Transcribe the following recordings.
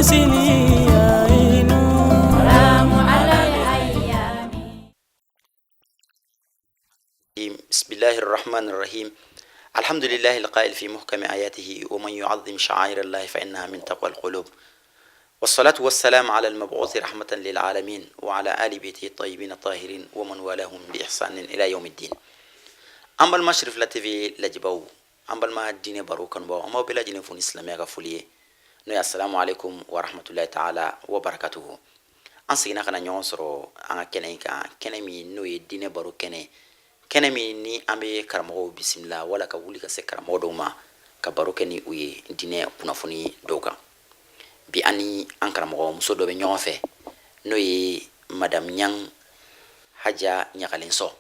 سني عين سلام على الأيام. بسم الله الرحمن الرحيم. الحمد لله القائل في محكم آياته ومن يعظم شعائر الله فإنها من تقوى القلوب، والصلاة والسلام على المبعوث رحمة للعالمين وعلى آل بيته الطيبين الطاهرين ومن والاهم بإحسان إلى يوم الدين. أما المشرف لتفي لجبو أما ما الدين باروكن باو أما بلا دين فون إسلامي غفوليه نو السلام عليكم ورحمة الله تعالى وبركاته. أنسينا كنا نيونسرو أنا كنيكا كنمي نو الدين بارو كنمي ني أمي كرمو بسم الله ولا كولي كسي كرمو دوما كبارو كني وي دين بنافوني دوغا bi ani an karamɔgɔ muso dɔ bɛ ɲɔgɔn fɛ n'o ye madame Ɲang Haja ɲagalenso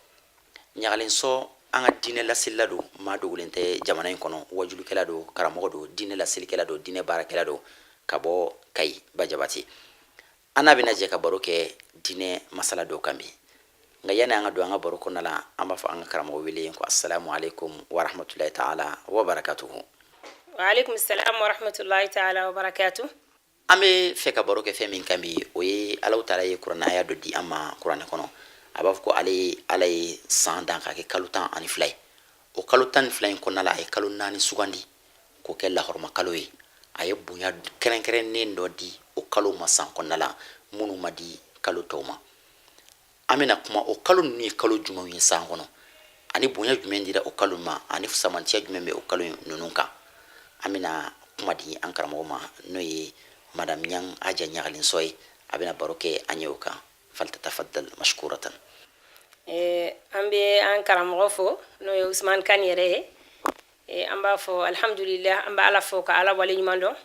an ka diinɛ laseli don, maa dogolen tɛ jamana in kɔnɔ, wajulukɛla don, karamɔgɔ don, diinɛ laselikɛla don, diinɛ baarakɛla don, ka bɔ Kayi Bajabati. An n'a bɛna jɛ ka baro kɛ diinɛ masala dɔw kan bi. Nka yanni an ka don an ka baro kɔnɔna la, an b'a fɔ an ka karamɔgɔ wele ko assalamu alaikum wa rahmatulahi ta'ala wa barakatuhu. Wa alaikum salam wa rahmatulahi ta'ala wa barakatuhu. An bɛ fɛ ka baro kɛ fɛn min kan bi, o ye Alahu Taala ye kuranaya dɔ di an ma kuranɛ kɔnɔ. A b'a fɔ ko ala ye san dan ka kɛ kalo 12 ye. O kalo 12 in kɔnɔna la a ye kalo 4 sugandi k'o kɛ lahɔrɔma kalo ye. A ye bonya kɛrɛnkɛrɛnnen dɔ di o kalo ma san kɔnɔna la minnu ma di kalo tɔw ma. An bɛna kuma o kalo ninnu ye kalo jumɛnw ye san kɔnɔ, ani bonya jumɛn dira o kalo ma, ani samantiya jumɛn bɛ o kalo ninnu kan. An bɛna kuma di an karamɔgɔ ma n'o ye madame Ɲang Haja ɲagalenso ye. A bɛna baro kɛ an ye o kan. فلتتفضل مشكورة. an bɛ an karamɔgɔ fo n'o ye Usman Kan yɛrɛ ye. An b'a fɔ alhamdulillah, an bɛ Ala fo ka Ala waleɲuman dɔn,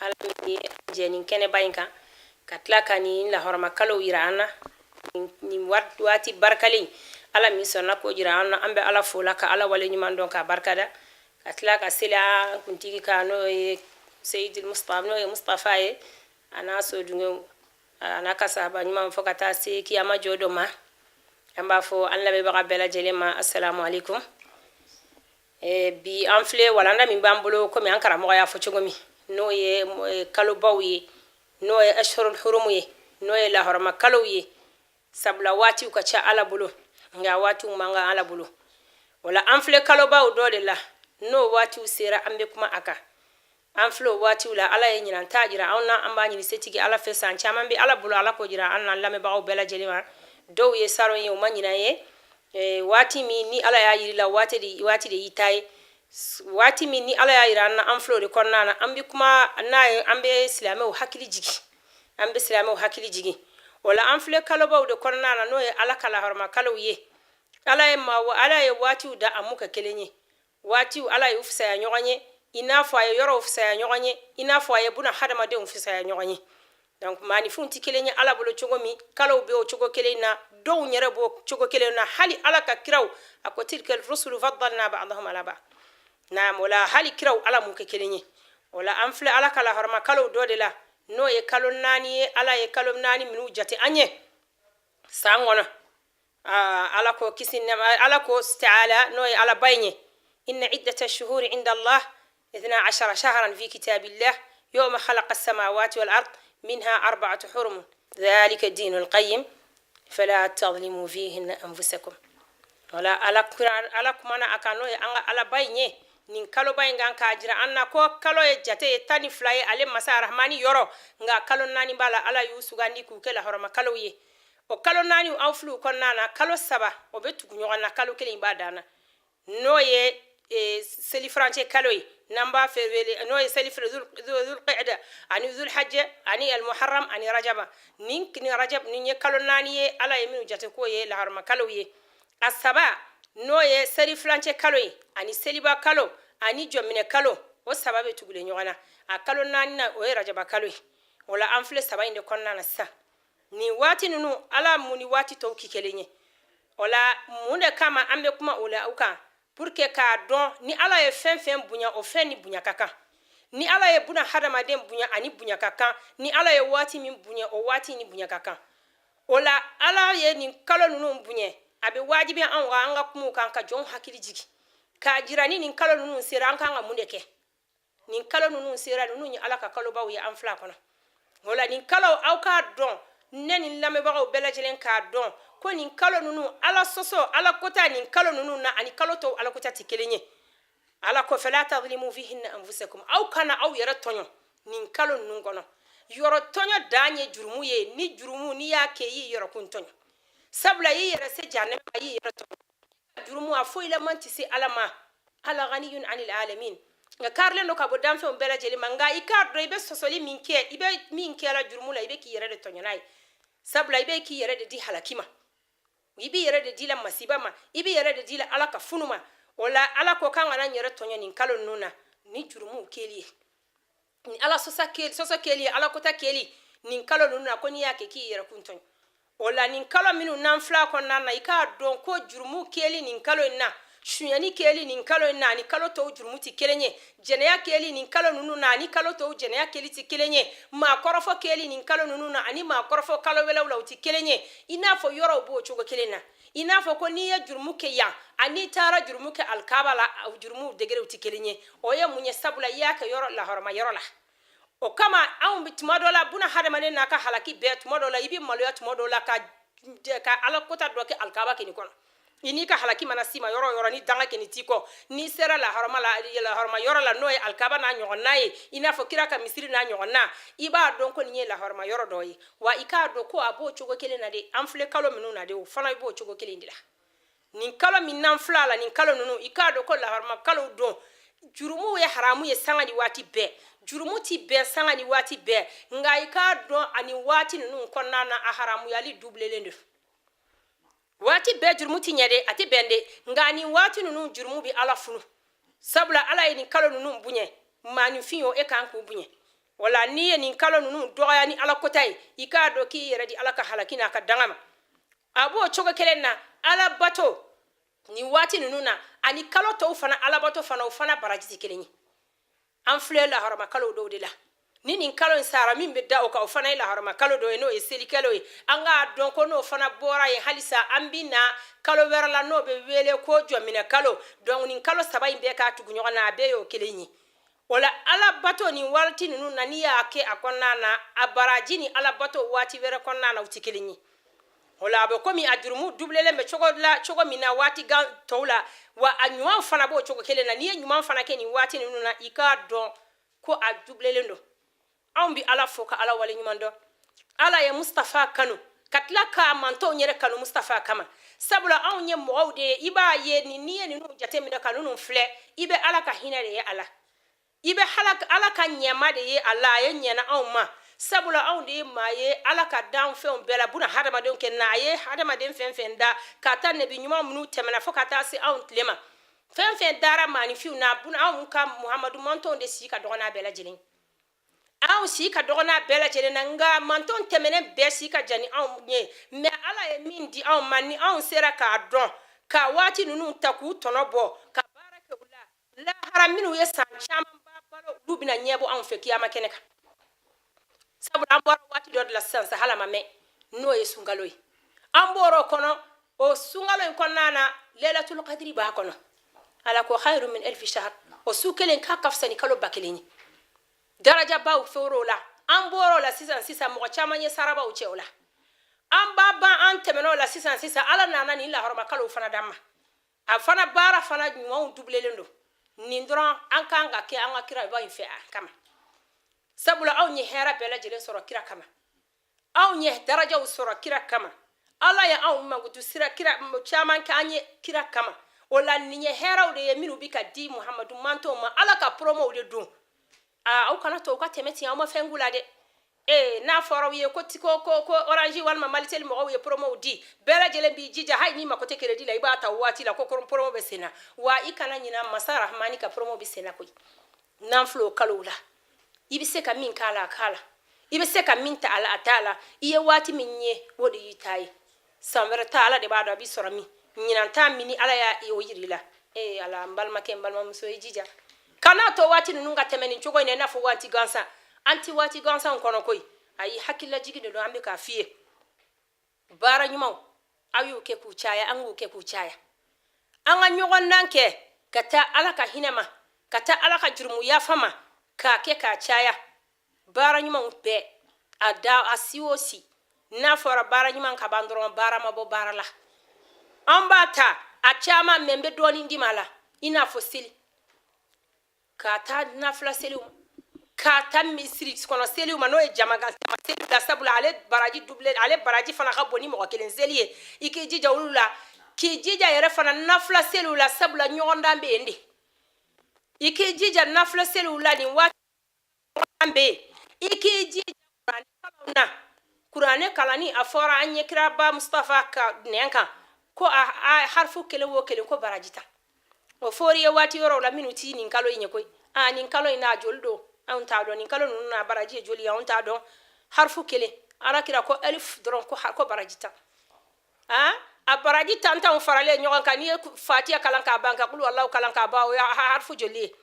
Ala min jɛ nin kɛnɛba in kan ka tila ka nin lahɔrɔma kalo yira an na, nin waati barikalen Ala min sɔnna k'o jira an na. An bɛ Ala fo la ka Ala waleɲuman dɔn ka barikada, ka tila ka seli an kuntigi kan n'o ye Seyidul Mustafa, n'o ye Mustafa ye, a n'a sodungew a n'a ka sahaba ɲuman fo ka taa se kiyama jɔ dɔ ma. An b'a fɔ an lamɛnbaga bɛɛ lajɛlen ma assalamu alaikum. Bi an filɛ walanda min b'an bolo komi an karamɔgɔ y'a fɔ cogo min, n'o ye kalobaw ye, n'o ye ashhurul hurum ye, n'o ye lahɔrɔma kalow ye. Sabula waatiw ka ca Ala bolo nka waatiw man kan Ala bolo. Wala an filɛ kalobaw dɔ de la, n'o waatiw sera an bɛ kuma a kan. An filɛ o waatiw la Ala ye ɲinanta jira an na, an b'a ɲini setigi Ala fɛ san caman bɛ Ala bolo, Ala k'o jira an na lamɛnbagaw bɛɛ lajɛlen ma. Dɔw ye saron ye o ma ɲina ye, waati min ni Ala y'a yir'i la waati de y'i ta ye, waati min ni Ala y'a yira an na an filɛ o de kɔnɔna na. An bɛ kuma n'a ye, an bɛ silamɛw hakili jigin, an bɛ silamɛw hakili jigin. O la an filɛ kalobaw de kɔnɔna na n'o ye Ala ka lahɔrɔma kalow ye. Ala ye waatiw da a mu kɛ kelen ye. Waatiw Ala ye u fisaya ɲɔgɔn ye, i n'a fɔ a ye yɔrɔw fisaya ɲɔgɔn ye, i n'a fɔ a ye buna hadamadenw fisaya ɲɔgɔn ye. Donc maanifinw tɛ kelen ye Ala bolo cogo min, kalow bɛ o cogo kelen na, dɔw yɛrɛ b'o cogo kelen na. Hali Ala ka kiraw a ko tilkal rusulu faddalna ba'dahum ala ba'd. Naam, o la hali kiraw Ala m'u kɛ kelen ye. O la an filɛ Ala ka lahɔrɔma kalow dɔ de la n'o ye kalo 4 ye. Ala ye kalo 4 minnu jate an ye san kɔnɔ. Ala ko kisi nɛɛma, Ala ko ta'ala n'o ye Ala ba in ye, inna iddata shuhuri inda Allah 12 shahran fi kitabillah yawma khalaqa as-samawati wal ard منها 4 حرم ذلك الدين القيم فلا تظلموا فيهن أنفسكم. ولا ala kumana akano ye anga ala baynye nin kalo baynga ka jira anna ko kalo ye jate tani flaye ale masa rahmani yoro nga kalo nani bala ala yusugandi ku kala horoma kalo ye o kalo nani awflu konnana kalo saba o betu nyogana kalo kele badana no ye seli franche kalo ye namba fevele no ye seli dhul qa'da ani dhul hajja ani al muharram ani rajaba nin rajab nin ye kalo nani ye ala ye minu jate ko ye la horoma kalo ye asaba no ye seli franche kalo ye ani seliba kalo ani jomine kalo o sababe tugule nyogana a kalo nani na o ye rajaba kalo ye wala anfle saba inde konnana sa ni wati nunu ala muni wati to kikelenye wala munde kama ambe kuma ola uka pour que ka don ni ala ye fen bunya o fen ni bunya kaka ni ala ye buna hadama dem bunya ani bunya kaka ni ala ye wati min bunya o wati ni bunya kaka wala ala ye ni kalo nunu bunya abe wajibi an wa anga kuma kan ka jon hakili jigi ka jirani ni kalo nunu sera an kan ga munde ke ni kalo nunu sera nunu ni ala ka kalo bawo ya an fla kono wala nin kalo aw ka dɔn ne nin lamɛbagaw bɛɛ lajɛlen k'a dɔn ko nin kalo nunu ala sɔsɔ ala kota nin kalo nunu na ani kalo tɔw ala kota ti kelen ye ala ko fala tadlimu fihinna anfusakum aw kana aw yɛrɛ tɔɲɔ nin kalo nunu kɔnɔ yɔrɔ tɔɲɔ dan ye jurumu ye ni jurumu ni y'a kɛ i yɔrɔ kun tɔɲɔ sabula i yɛrɛ se janɛma ma i yɛrɛ tɔɲɔ jurumu a foyi la man ti se ala ma ala ghaniyun anil alamin nga karlen do ka bo danfɛnw bɛɛ lajɛlen ma nga i k'a dɔn i bɛ sɔsɔli min kɛ i bɛ min kɛra jurumu la i bɛ k'i yɛrɛ de tɔɲɔ n'a ye sabula i bɛ k'i yɛrɛ de di halaki ma i b'i yɛrɛ de di la masiba ma i b'i yɛrɛ de di la ala ka funu ma o la ala ko kan kana n yɛrɛ tɔɲɔ nin kalo ninnu na ni jurumu kɛli ye ni ala sɔsɔ kɛli ye ala kota kɛli nin kalo ninnu na ko n'i y'a kɛ k'i yɛrɛ kun tɔɲɔ o la nin kalo minnu n'an fila kɔnɔna na i k'a dɔn ko jurumu kɛli nin kalo in na suɲɛni kɛli nin kalo in na ani kalo tɔw jurumu ti kelen ye jɛnɛya kɛli nin kalo ninnu na ani kalo tɔw jɛnɛya kɛli ti kelen ye maa kɔrɔfɔ kɛli nin kalo ninnu na ani maa kɔrɔfɔ kalo wɛrɛw la u ti kelen ye i n'a fɔ yɔrɔw b'o cogo kelen na i n'a fɔ ko n'i ye jurumu kɛ yan ani taara jurumu kɛ alikaba la jurumu degerew ti kelen ye o ye mun ye sabula i y'a kɛ yɔrɔ lahɔrɔma yɔrɔ la o kama anw bi tuma dɔ la buna hadamaden n'a ka halaki bɛɛ tuma dɔ la i bi maloya tuma dɔ la ka ala kota dɔ kɛ alikaba kɛ nin kɔnɔ i n'i ka halaki mana sima yɔrɔ yɔrɔ ni danga kɛ ni t'i kɔ n'i sera lahɔrɔma yɔrɔ la n'o ye alikaba n'a ɲɔgɔnna ye i n'a fɔ kira ka misiri n'a ɲɔgɔnna i b'a dɔn ko nin ye lahɔrɔma yɔrɔ dɔ ye wa i k'a dɔn ko a b'o cogo kelen na de an filɛ kalo minnu na de o fana b'o cogo kelen de la nin kalo min n'an filɛ la nin kalo ninnu i k'a dɔn ko lahɔrɔma kalo don jurumu ye haramu ye sanga ni waati bɛɛ jurumu ti bɛn sanga ni waati bɛɛ nka i k'a dɔn ani waati ninnu kɔnɔna na a haramuyali dublelen don waati bɛɛ jurumu ti ɲɛ de a ti bɛn de nka nin waati ninnu jurumu bi ala funu sabula ala ye nin kalo ninnu bonya maanifin o e kan k'u bonya wala n'i ye nin kalo ninnu dɔgɔya ni ala kota ye i k'a dɔn k'i yɛrɛ di ala ka halaki n'a ka danga ma a b'o cogo kelen na ala bato nin waati ninnu na ani kalo tɔw fana ala bato fana o fana baraji ti kelen ye an filɛ lahɔrɔma kalo dɔw de la ni nin kalo in sara min bɛ da o kan o fana ye lahɔrɔma kalo dɔ ye n'o ye selikalo ye an k'a dɔn ko n'o fana bɔra ye halisa an bi na kalo wɛrɛ la n'o bɛ wele ko jɔminɛ kalo donc nin kalo saba in bɛɛ k'a tugu ɲɔgɔn na a bɛɛ y'o kelen ye o la ala bato nin waati ninnu na n'i y'a kɛ a kɔnɔna na a baraji ni ala bato waati wɛrɛ kɔnɔna na u ti kelen ye o la a bɛ komi a jurumu dublelen bɛ cogo min na waati gan tɔw la wa a ɲuman fana b'o cogo kelen na n'i ye ɲuman fana kɛ nin waati ninnu na i k'a dɔn ko a dublelen don anw bi ala fo ka ala wale ɲuman dɔn ala ye mustafa kanu ka tila k'a mantɔw yɛrɛ kanu mustafa kama sabula anw ye mɔgɔw de ye i b'a ye n'i ye ninnu jateminɛ ka ninnu filɛ i bɛ ala ka hinɛ de ye a la i bɛ ala ka ɲɛma de ye a la a ye ɲɛna anw ma sabula anw de ye maa ye ala ka dan fɛnw bɛɛ la buna hadamadenw kɛ na a ye hadamaden fɛn fɛn da ka taa nebi ɲuman minnu tɛmɛna fo ka taa se anw tile ma fɛn fɛn dara maanifinw na buna anw ka muhamadu mantɔnw de sigi ka dɔgɔ n'a bɛɛ lajɛlen anw sigi ka dɔgɔ n'a bɛɛ lajɛlen na nka mantɔn tɛmɛnen bɛɛ sigi ka jan ni anw ye mɛ ala ye min di anw ma ni anw sera k'a dɔn ka waati ninnu ta k'u tɔnɔ bɔ ka baara kɛ u la lahara minnu ye san caman balo olu bɛna ɲɛbɔ anw fɛ kiyama kɛnɛ kan sabula an bɔra waati dɔ de la sisan sa hala ma mɛn n'o ye sunkalo ye an bɔra o kɔnɔ o sunkalo in kɔnɔna na lailatul qadri b'a kɔnɔ ala ko khairu min alfi shahr o su kelen k'a ka fisa ni kalo ba kelen ye daraja baw fɛrɛ o la an bɔra o la sisan mɔgɔ caman ye sarabaw cɛ o la an b'a ban an tɛmɛna o la sisan ala nana nin lahɔrɔma kalo fana d'an ma a fana baara fana ɲumanw dublelen don nin dɔrɔn an kan ka kɛ an ka kira ba in fɛ a kama sabula anw ye hɛrɛ bɛɛ lajɛlen sɔrɔ kira kama anw ye darajaw sɔrɔ kira kama ala ye anw magutu sira kira caman kɛ an ye kira kama o la nin ye hɛrɛw de ye minnu bi ka di muhamadu mantɔw ma ala ka promow de don aw kana to ka tɛmɛ ten aw ma fɛn k'u la dɛ n'a fɔra u ye ko orange walima malitel mɔgɔw ye promow di bɛɛ lajɛlen b'i jija hali n'i mako tɛ crédit la i b'a ta waati la ko promo bɛ sen na wa i kana ɲina masa rahmani ka promo bɛ sen na koyi n'an filɛ o kalow la i bɛ se ka min k'a la a k'a la i bɛ se ka min ta a la a t'a la i ye waati min ye o de y'i ta ye san wɛrɛ ta ala de b'a dɔn a b'i sɔrɔ min ɲinan ta min ni ala y'a o yiri la ala n balimakɛ n balimamuso i jija kana to waati ninnu ka tɛmɛ nin cogo in na i n'a fɔ waati gansan an ti waati gansanw kɔnɔ koyi ayi hakililajigi de don an bɛ k'a f'i ye baara ɲumanw aw y'u kɛ k'u caya an k'u kɛ k'u caya an ka ɲɔgɔndan kɛ ka taa ala ka hinɛ ma ka taa ala ka jurumu yafa ma k'a kɛ k'a caya baara ɲumanw bɛɛ a siwo si n'a fɔra baara ɲuman ka ban dɔrɔn baara ma bɔ baara la an b'a ta a caman mɛ n bɛ dɔɔnin d'i ma la i n'a fɔ seli k'a ta nafila seliw ma k'a ta misiri kɔnɔ seliw ma n'o ye jama seliw la sabula ale baraji fana ka bon ni mɔgɔ kelen seli ye i k'i jija olu la k'i jija yɛrɛ fana nafila seliw la sabula ɲɔgɔndan bɛ yen de i k'i jija nafila seliw la nin waati ɲɔgɔndan bɛ yen i k'i jija kuranɛ kalani a fɔra an ye kira ba Mustafa ka nɛn kan ko a harfu kelen o kelen ko baraji ta o fɔri ye waati yɔrɔ la minnu ti nin kalo in ye koyi nin kalo in n'a joli don anw t'a dɔn nin kalo ninnu n'a baraji ye joli ye anw t'a dɔn harfu kelen ala kira ko alif dɔrɔn ko baraji ta a baraji tantanw faralen ɲɔgɔn kan n'i ye fatiha kalan k'a ban ka kulu Allahu kalan k'a ban o ye harfu joli ye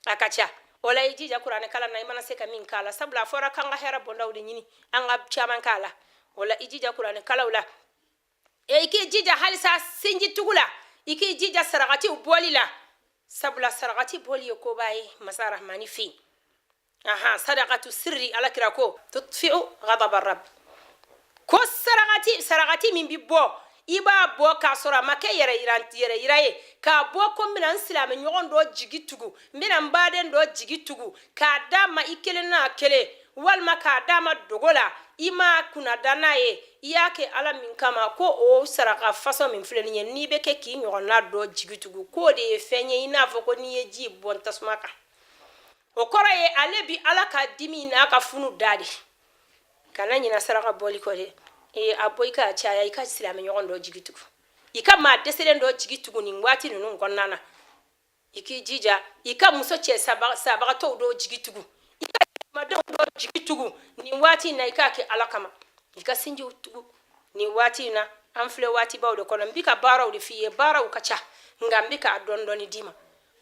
a ka ca o la i jija kuranɛ kalan na i mana se ka min k'a la sabula a fɔra k'an ka hɛrɛ bondaw de ɲini an ka caman k'a la o la i jija kuranɛ kalaw la i k'i jija halisa sinji tugu la i k'i jija sarakatiw bɔli la sabula sarakati bɔli ye koba ye masa rahmani fe sadaqatu sirri ala kira ko tutfi'u ghadaba rabb ko sarakati min bi bɔ i b'a bɔ k'a sɔrɔ a ma kɛ yɛrɛ yira ye k'a bɔ ko n bɛna n silamɛ ɲɔgɔn dɔ jigi tugu n bɛna n baden dɔ jigi tugu k'a d'a ma i kelen n'a kelen walima k'a d'a ma dogo la i ma kunna da n'a ye i y'a kɛ ala min kama ko o saraka fasɔn min filɛ nin ye n'i bɛ kɛ k'i ɲɔgɔnna dɔ jigi tugu k'o de ye fɛn ye i n'a fɔ ko n'i ye ji bɔn tasuma kan o kɔrɔ ye ale bi ala ka dimi n'a ka funu da de kana ɲina saraka bɔli kɔ dɛ a bɔ i ka caya i ka silamɛ ɲɔgɔn dɔ jigi tugu i ka maa dɛsɛlen dɔ jigi tugu nin waati ninnu kɔnɔna na i k'i jija i ka muso cɛ sabagatɔw dɔ jigi tugu i ka madenw dɔ jigi tugu nin waati in na i k'a kɛ ala kama i ka sinjiw tugu nin waati in na an filɛ waatibaw de kɔnɔ n bɛ ka baaraw de f'i ye baaraw ka ca nka n bɛ k'a dɔɔni d'i ma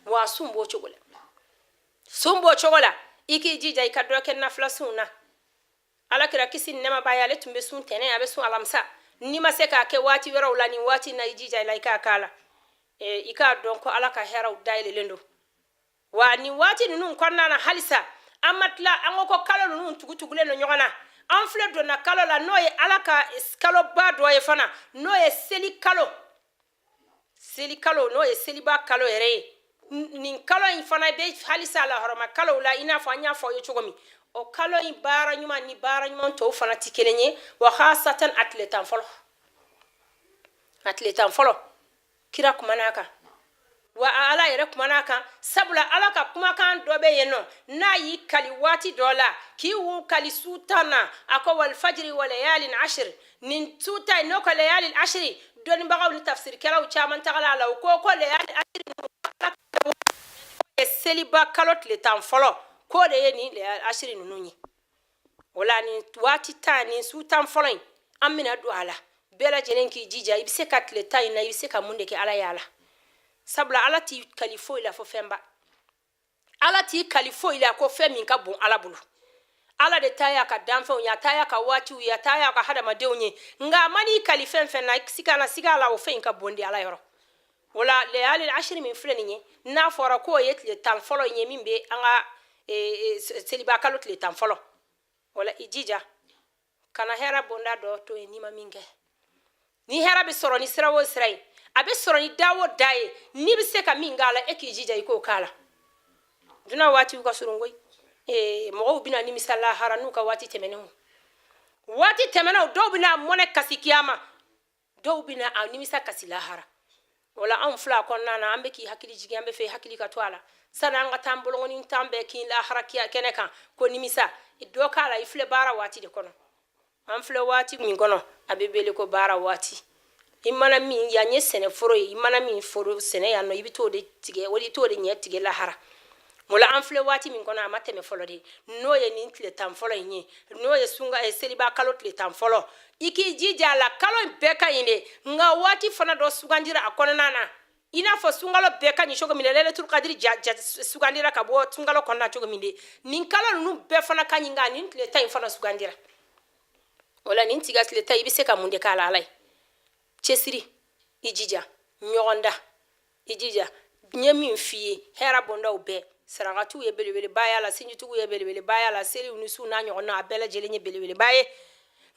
wa sun b'o cogo la i k'i jija i ka dɔ kɛ nafila sun na ala kira kisi nɛma b'a ye ale tun bɛ sun tɛnɛ a bɛ sun alamisa n'i ma se k'a kɛ waati wɛrɛw la nin waati in na i jija i la i k'a k'a la i k'a dɔn ko ala ka hɛrɛw dayɛlɛlen don wa nin waati ninnu kɔnɔna na halisa an ma tila an ko kalo ninnu tugutugulen don ɲɔgɔn na an filɛ donna kalo la n'o ye ala ka kaloba dɔ ye fana n'o ye seli kalo n'o ye seliba kalo yɛrɛ ye nin kalo in fana bɛ halisa la hɔrɔma kalow la i n'a fɔ an y'a fɔ aw ye cogo min o kalo in baara ɲuman ni baara ɲuman tɔw fana ti kelen ye wa hasatan a tile tan fɔlɔ kira kuman'a kan wa ala yɛrɛ kuman'a kan sabula ala ka kumakan dɔ bɛ yen nɔ n'a y'i kali waati dɔ la k'i y'u kali su tan na a ko wal fajiri wa layalin ashir nin su ta n'o ka layalin ashiri dɔnnibagaw ni tafsirikɛlaw caman tagala a la u ko layalin ashiri ye seliba kalo tile tan fɔlɔ ko de ye nin ashiri ninnu ye o la nin waati tan nin su tan fɔlɔ in an bɛna don a la bɛɛ lajɛlen k'i jija i bɛ se ka tile tan in na i bɛ se ka mun de kɛ ala y'a la sabula ala t'i kali foyi la fo fɛnba ala t'i kali foyi la ko fɛn min ka bon ala bolo ala de ta y'a ka danfɛnw ye a ta y'a ka waatiw ye a ta y'a ka hadamadenw ye nka a ma n'i kali fɛn fɛn na siga a la o fɛn in ka bon de ala yɔrɔ o la layalin ashiri min filɛ nin ye n'a fɔra k'o ye tile tan fɔlɔ in ye min bɛ an ka seliba kalo tile tan fɔlɔ o la i jija kana hɛrɛ bonda dɔ to yen n'i ma min kɛ ni hɛrɛ bɛ sɔrɔ ni sira o sira ye a bɛ sɔrɔ ni da o da ye n'i bɛ se ka min k'a la e k'i jija i k'o k'a la dunan waatiw ka surun koyi mɔgɔw bɛna nimisa lahara n'u ka waati tɛmɛnenw dɔw bɛna mɔnɛ kasi kiyama dɔw bɛna a nimisa kasi lahara o la anw fila kɔnɔna na an bɛ k'i hakili jigin an bɛ fɛ hakili ka to a la sani an ka taa bolongɔni tan bɛɛ k'i lahara kɛnɛ kan ko nimisa dɔ k'a la i filɛ baara waati de kɔnɔ an filɛ waati min kɔnɔ a bɛ wele ko baara waati i mana min yan ye sɛnɛforo ye i mana min foro sɛnɛ yan nɔ i bɛ t'o de tigɛ o de t'o de ɲɛ tigɛ lahara o la an filɛ waati min kɔnɔ a ma tɛmɛ fɔlɔ de n'o ye nin tile tan fɔlɔ in ye n'o ye seliba kalo tile tan fɔlɔ i k'i jija a la kalo in bɛɛ ka ɲi de nka waati fana dɔ sugandira a kɔnɔna na i n'a fɔ sunkalo bɛɛ ka ɲi cogo min de lailatul qadri sugandira ka bɔ sunkalo kɔnɔna cogo min de nin kalo ninnu bɛɛ fana ka ɲi nka nin tile tan in fana sugandira o la nin tiga tile tan i bɛ se ka mun de k'a la ala ye cɛsiri i jija ɲɔgɔn da i jija n ye min f'i ye hɛrɛ bondaw bɛɛ sarakatu ye belebele baya la sinjitugu ye belebele baya la seli unisu na ɲɔgɔn na a bɛɛ lajɛlen ye belebele baye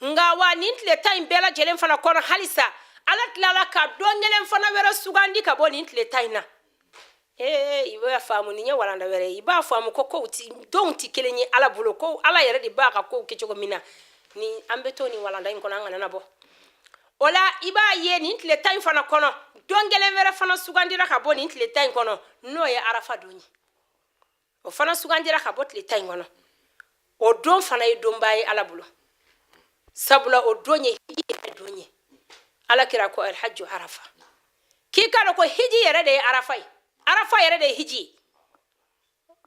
nga wa nin tile tan in bɛɛ lajɛlen fana kɔnɔ halisa ala tilala ka don kelen fana wɛrɛ sugandi ka bɔ nin tile tan in na i b'a faamu nin ye walanda wɛrɛ i b'a faamu ko kow donw ti kelen ye ala bolo ko ala yɛrɛ de b'a ka kow kɛ cogo min na ni an bɛ to nin walanda in kɔnɔ an kana na bɔ o la i b'a ye nin tile tan in fana kɔnɔ don kelen wɛrɛ fana sugandira ka bɔ nin tile tan in kɔnɔ n'o ye arafa don ye o fana sugandira ka bɔ tile tan in kɔnɔ o don fana ye donba ye ala bolo sabula o don ye hiji yɛrɛ don ye ala kira ko alhajju arafa k'i ka dɔn ko hiji yɛrɛ de ye arafa ye arafa yɛrɛ de ye hiji ye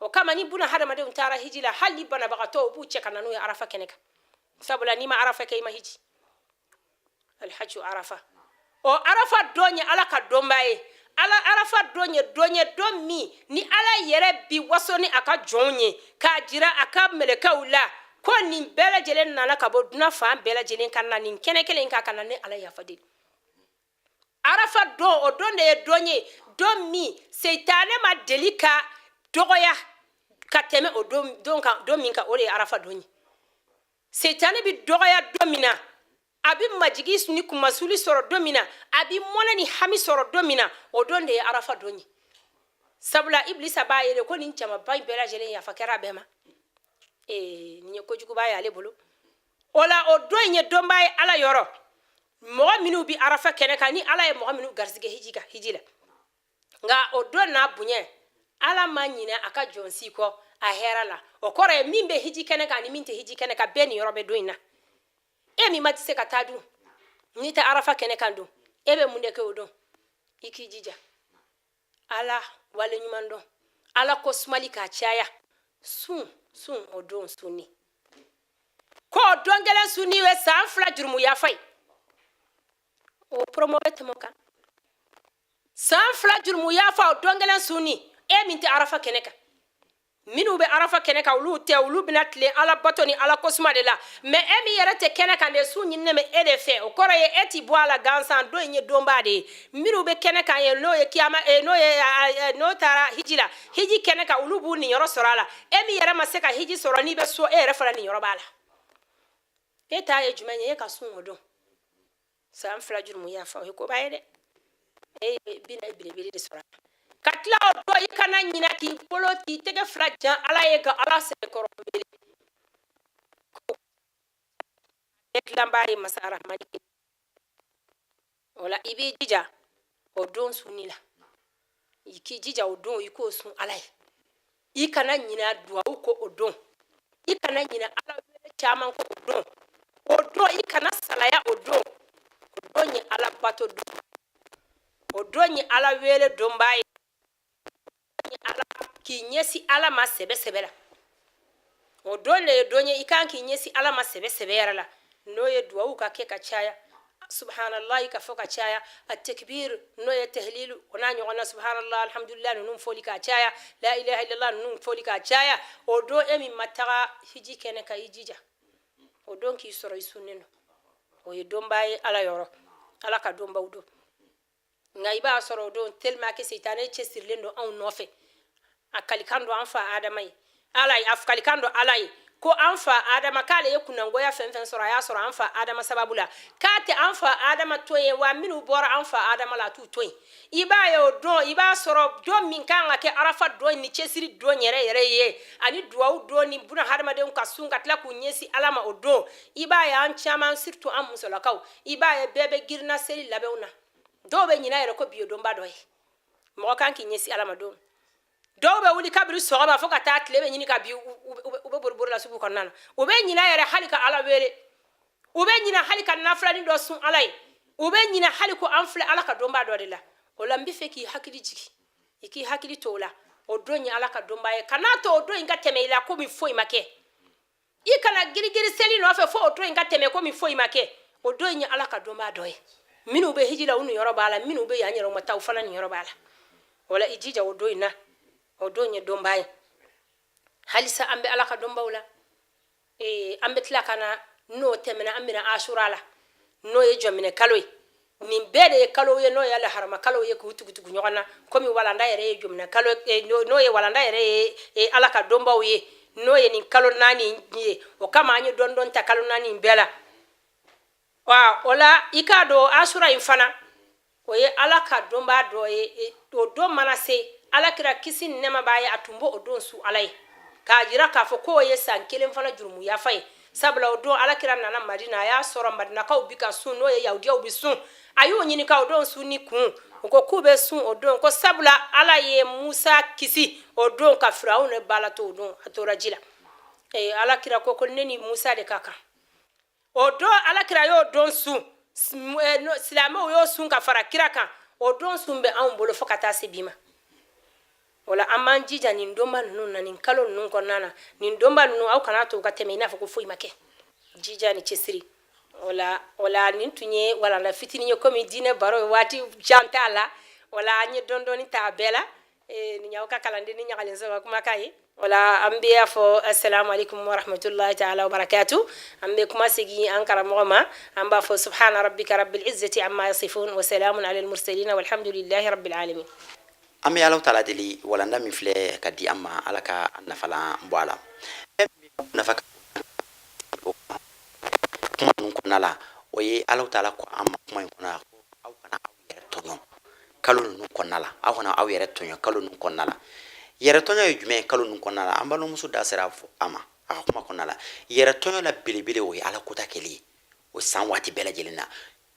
o kama ni buna hadamadenw taara hiji la hali ni banabagatɔ u b'u cɛ ka na n'u ye arafa kɛnɛ kan sabula n'i ma arafa kɛ i ma hiji alhajju arafa o arafa don ye ala ka donba ye ala arafa don ye don min ni ala yɛrɛ bi waso ni a ka jɔnw ye k'a jira a ka mɛlɛkɛw la ko nin bɛɛ lajɛlen nana ka bɔ duna fan bɛɛ lajɛlen ka na nin kɛnɛ kelen ka kana ne ala yafa deli arafa don o don de ye don ye don min seitane ma deli ka dɔgɔya ka tɛmɛ o don min kan o de ye arafa don ye seitane bi dɔgɔya don min na a bi majigi ni kumasuli sɔrɔ don min na a bi mɔnɛ ni hami sɔrɔ don min na o don de ye arafa don ye sabula iblisa b'a yele ko nin camaba bɛɛ lajɛlen yafa kɛra bɛɛ ma nin ye kojuguba ye ale bolo o la o don ye donba ye ala yɔrɔ mɔgɔ minnu bi arafa kɛnɛ kan ni ala ye mɔgɔ minnu garisɛgɛ hiji la nka o don n'a bonya ala ma ɲinɛ a ka jɔnsi kɔ a hɛrɛ la o kɔrɔ ye min bɛ hiji kɛnɛ kan ani min tɛ hiji kɛnɛ kan bɛɛ nin yɔrɔ bɛ don in na min ma tɛ se ka taa dun n'i tɛ arafa kɛnɛ kan dun bɛ mun de kɛ o don i k'i jija ala wale ɲuman dɔn ala ko sumali k'a caya sun o don sunni ko o don kelen sunni ye san 2 jurumu yafa ye o promo bɛ tɛmɛ o kan san 2 jurumu yafa o don kelen sunni min tɛ arafa kɛnɛ kan minnu bɛ arafa kɛnɛ kan olu bɛna tile ala bato ni ala kosuma de la mais min yɛrɛ tɛ kɛnɛ kan de su ɲininen bɛ de fɛ o kɔrɔ ye ti bɔ a la gansan don in ye donba de ye minnu bɛ kɛnɛ kan ye n'o ye kiyama n'o taara hiji la hiji kɛnɛ kan olu b'u ninyɔrɔ sɔrɔ a la min yɛrɛ ma se ka hiji sɔrɔ n'i bɛ so yɛrɛ fana ninyɔrɔ b'a la ta ye jumɛn ye ka sun o don san 2 jurumu yafa o ye koba ye dɛ bina belebele de sɔrɔ ka tila o don i kana ɲina k'i bolo k'i tɛgɛ 2 jan ala ye ka ala sɛbɛkɔrɔ wele dilanba ye masa rahmani o la i b'i jija o don sunni la i k'i jija o don i k'o sun ala ye i kana ɲina duwawu ko o don i kana ɲina ala wele caman ko o don i kana salaya o don ye ala bato don o don ye ala wele donba ye ala k'i ɲɛsi ala ma sɛbɛ la o don de ye don ye i kan k'i ɲɛsi ala ma sɛbɛ yɛrɛ la n'o ye duwawu ka kɛ ka caya subhanallah ka fɔ ka caya at-takbir n'o ye tahlilu o n'a ɲɔgɔn na subhanallah alhamdulillah ninnu fɔli ka caya la ilaha illallah ninnu fɔli ka caya o don min ma taga hiji kɛnɛ ka i jija o don k'i sɔrɔ i sunnen don o ye donba ye ala yɔrɔ ala ka donbaw don nka i b'a sɔrɔ o don tellement que seitane cɛsirilen don anw nɔfɛ a kalikan don an fa adama ye a kalikan don ala ye ko an fa adama k'ale ye kunangoya fɛn sɔrɔ a y'a sɔrɔ an fa adama sababu la k'a tɛ an fa adama to ye wa minnu bɔra an fa adama la a t'u to yen i b'a ye o don i b'a sɔrɔ don min kan ka kɛ arafa don ni cɛsiri don yɛrɛ ye ani duwawu don ni buna hadamadenw ka sun ka tila k'u ɲɛsi ala ma o don i b'a ye an caman surtout an musolakaw i b'a ye bɛɛ bɛ girinna seli labɛnw na dɔw bɛ ɲina yɛrɛ ko bi ye donba dɔ ye mɔgɔ kan k'i ɲɛsi ala ma don dɔw bɛ wuli kabiri sɔgɔma fo ka taa tile bɛ ɲini ka bi u bɛ boribori la sugu kɔnɔna na u bɛ ɲina yɛrɛ hali ka ala wele u bɛ ɲina hali ka nafilani dɔ sun ala ye u bɛ ɲina hali ko an filɛ ala ka donba dɔ de la o la n bɛ fɛ k'i hakili jigi i k'i hakili to o la o don ye ala ka donba ye kana to o don in ka tɛmɛ i la komi foyi ma kɛ i kana girigiri seli nɔfɛ fo o don in ka tɛmɛ komi foyi ma kɛ o don ye ala ka donba dɔ ye minnu bɛ hiji la u niyɔrɔ b'a la minnu bɛ yan yɛrɛ u ma taa u fana niyɔrɔ b'a la o la i jija o don in na o don ye donba ye halisa an bɛ ala ka donbaw la an bɛ tila ka na n'o tɛmɛna an bɛna asura la n'o ye jɔminɛ kalo ye nin bɛɛ de ye kalo ye n'o ye laharama kalo ye k'u tugutugu ɲɔgɔn na komi walanda yɛrɛ ye jumɛn kalo n'o ye walanda yɛrɛ ye ala ka dɔnbaw ye n'o ye nin kalo 4 ye o kama an ye dɔndɔn ta kalo 4 bɛɛ la wa o la i k'a dɔn asura in fana o ye ala ka dɔnba dɔ ye o don mana se ala kira kisi ni nɛma b'a ye a tun b'o don su ala ye k'a jira k'a fɔ k'o ye san 1 fana jurumu yafa ye sabula o don ala kira nana madina a y'a sɔrɔ madinakaw bi ka sun n'o ye yahudiyaw bi sun a y'o ɲini ka o don sun ni kun u ko k'u bɛ sun o don ko sabula ala ye musa kisi o don ka firawun ne bala to o don a tora ji la ala kira ko ne ni musa de ka kan o don ala kira y'o don sun silamɛw y'o sun ka fara kira kan o don sun bɛ anw bolo fo ka taa se bi ma wala an b'an jija nin donba ninnu na nin kalo ninnu kɔnɔna na nin donba ninnu aw kana to ka tɛmɛ i n'a fɔ ko foyi ma kɛ jija ni cɛsiri wala nin tun ye walanda fitinin ye komi diinɛ baro ye waati jan t'a la wala an ye dɔɔni t'a bɛɛ la nin y'aw ka kalanden ni ɲagalen sɔrɔ kumakan ye wala an bɛ y'a fɔ assalamu alaikum wa rahmatullahi ta'ala wa barakatuh an bɛ kuma segin an karamɔgɔ ma an b'a fɔ subhana rabbika rabbil izzati amma yasifun wa salamun alal mursalin walhamdulillahi rabbil alamin an bɛ Alahu taala deli walanda min filɛ ka di an ma ala ka nafalan bɔ a la nafa kuma ninnu kɔnɔna la o ye Alahu taala ko an ma kuma in kɔnɔ aw kana aw yɛrɛ tɔɲɔ kalo ninnu kɔnɔna la aw kana aw yɛrɛ tɔɲɔ kalo ninnu kɔnɔna la yɛrɛ tɔɲɔ ye jumɛn ye kalo ninnu kɔnɔna la an balimamuso da sera fɔ a ma a ka kuma kɔnɔna la yɛrɛ tɔɲɔ la belebele o ye ala kota kɛli ye o san waati bɛɛ lajɛlen na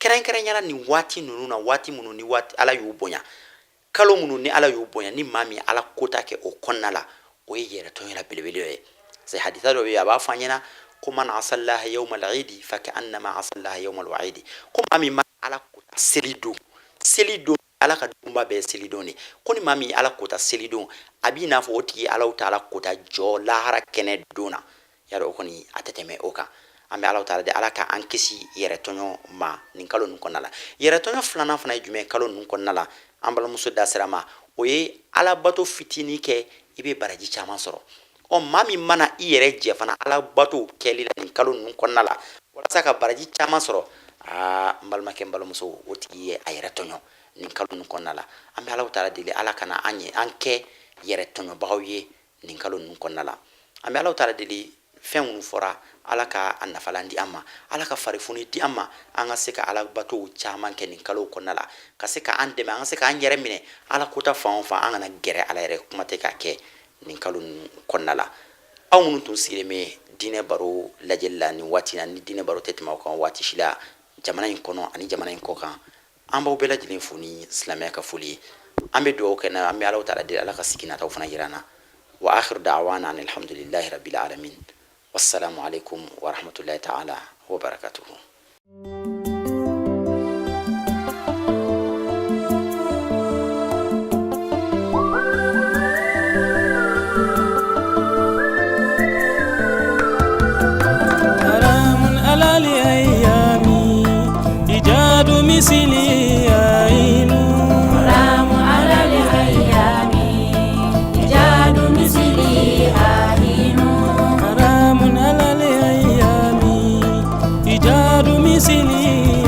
kɛrɛnkɛrɛnyala nin waati ninnu na waati minnu ni waati ala y'u bonya kalo minnu ni ala y'u bonya ni maa min ala kota kɛ o kɔnɔna la o ye yɛrɛ tɔɲɔ la belebele ye c'est hadisa dɔ bɛ yen a b'a fɔ an ɲɛna ko man asallaha yawma al-eid fa ka'annama asallaha yawma al-wa'id ko maa min ma ala kota seli don ala ka dunba bɛɛ seli don de ko ni maa min ala kota seli don a b'i n'a fɔ o tigi ala taala kota jɔ lahara kɛnɛ don na yàrá o kɔni a tɛ tɛmɛ o kan an bɛ ala taala de ala ka an kisi yɛrɛ tɔɲɔ ma nin kalo ninnu kɔnɔna la yɛrɛ tɔɲɔ filanan fana ye jumɛn kalo ninnu kɔnɔna la an balimamuso da sera ma o ye ala bato fitinin kɛ i bɛ baraji caman sɔrɔ maa min mana i yɛrɛ jɛ fana ala bato kɛli la nin kalo ninnu kɔnɔna la walasa ka baraji caman sɔrɔ n balimakɛ n balimamuso o tigi ye a yɛrɛ tɔɲɔ nin kalo ninnu kɔnɔna la an bɛ ala taala deli ala kana an kɛ yɛrɛ tɔɲɔbagaw ye nin kalo ninnu kɔnɔna la an bɛ ala taala deli fɛn minnu fɔra ala ka a nafalan di an ma ala ka farifoni di an ma an ka se ka ala batow caman kɛ nin kalo kɔnɔna la ka se ka an dɛmɛ an ka se ka an yɛrɛ minɛ ala kota fan o fan an kana gɛrɛ ala yɛrɛ kuma tɛ ka kɛ nin kalo ninnu kɔnɔna la aw minnu tun sigilen bɛ diinɛ baro lajɛli la nin waati na ni diinɛ baro tɛ tɛmɛ aw kan waati si la jamana in kɔnɔ ani jamana in kɔ kan an b'aw bɛɛ lajɛlen fo ni silamɛya ka foli ye an bɛ dugawu kɛ na an bɛ ala taala deli ala ka sigi nataw fana jira an na wa akhiru da'wana alhamdulillahi rabbil alamin wassalamu alaikum wa rahmatullahi ta'ala wa barakatuhu. مثلي عين حرام على الأيام إيجاد مثلي عين حرام على الأيام إيجاد مثلي